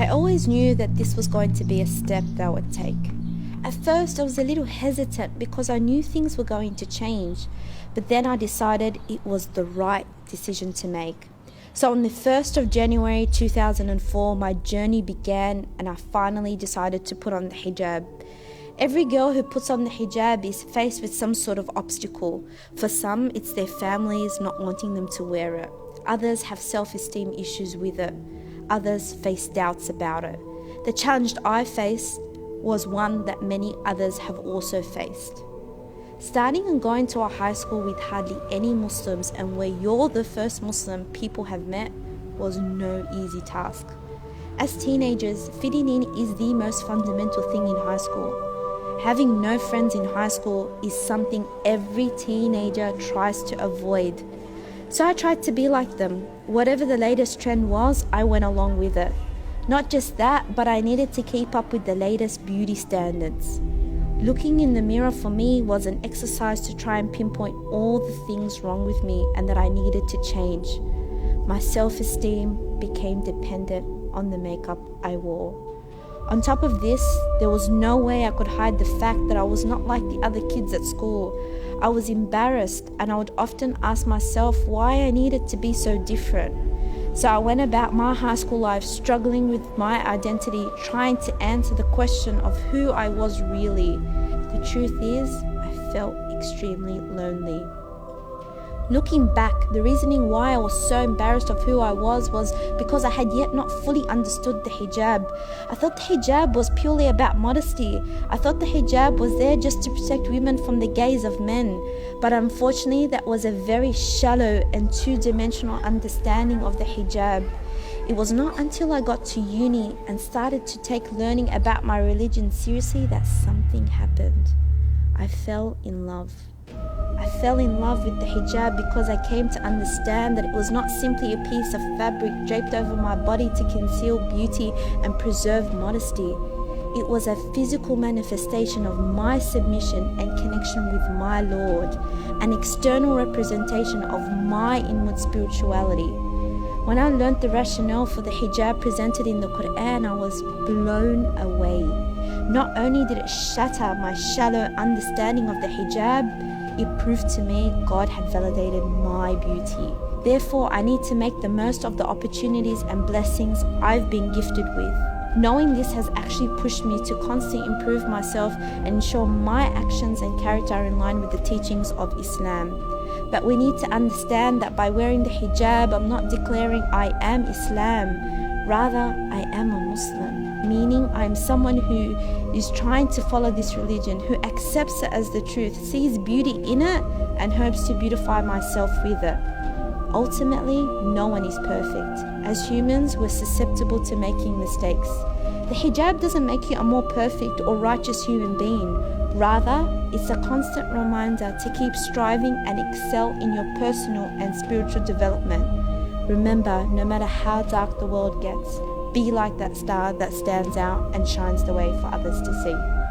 I always knew that this was going to be a step that I would take. At first, I was a little hesitant because I knew things were going to change, but then I decided it was the right decision to make. So on the 1st of January 2004, my journey began and I finally decided to put on the hijab. Every girl who puts on the hijab is faced with some sort of obstacle. For some, it's their families not wanting them to wear it. Others have self-esteem issues with it. Others face doubts about it. The challenge I faced was one that many others have also faced. Starting and going to a high school with hardly any Muslims and where you're the first Muslim people have met was no easy task. As teenagers, fitting in is the most fundamental thing in high school. Having no friends in high school is something every teenager tries to avoid. So I tried to be like them. Whatever the latest trend was, I went along with it. Not just that, but I needed to keep up with the latest beauty standards. Looking in the mirror for me was an exercise to try and pinpoint all the things wrong with me and that I needed to change. My self-esteem became dependent on the makeup I wore. On top of this, there was no way I could hide the fact that I was not like the other kids at school. I was embarrassed and I would often ask myself why I needed to be so different. So I went about my high school life struggling with my identity, trying to answer the question of who I was really. The truth is, I felt extremely lonely. Looking back, the reasoning why I was so embarrassed of who I was because I had yet not fully understood the hijab. I thought the hijab was purely about modesty. I thought the hijab was there just to protect women from the gaze of men. But unfortunately, that was a very shallow and two-dimensional understanding of the hijab. It was not until I got to uni and started to take learning about my religion seriously that something happened. I fell in love. I fell in love with the hijab because I came to understand that it was not simply a piece of fabric draped over my body to conceal beauty and preserve modesty. It was a physical manifestation of my submission and connection with my Lord, an external representation of my inward spirituality. When I learnt the rationale for the hijab presented in the Quran, I was blown away. Not only did it shatter my shallow understanding of the hijab, it proved to me God had validated my beauty. Therefore, I need to make the most of the opportunities and blessings I've been gifted with. Knowing this has actually pushed me to constantly improve myself and ensure my actions and character are in line with the teachings of Islam. But we need to understand that by wearing the hijab, I'm not declaring I am Islam. Rather, I am a Muslim, meaning I am someone who is trying to follow this religion, who accepts it as the truth, sees beauty in it, and hopes to beautify myself with it. Ultimately, no one is perfect. As humans, we're susceptible to making mistakes. The hijab doesn't make you a more perfect or righteous human being. Rather, it's a constant reminder to keep striving and excel in your personal and spiritual development. Remember, no matter how dark the world gets, be like that star that stands out and shines the way for others to see.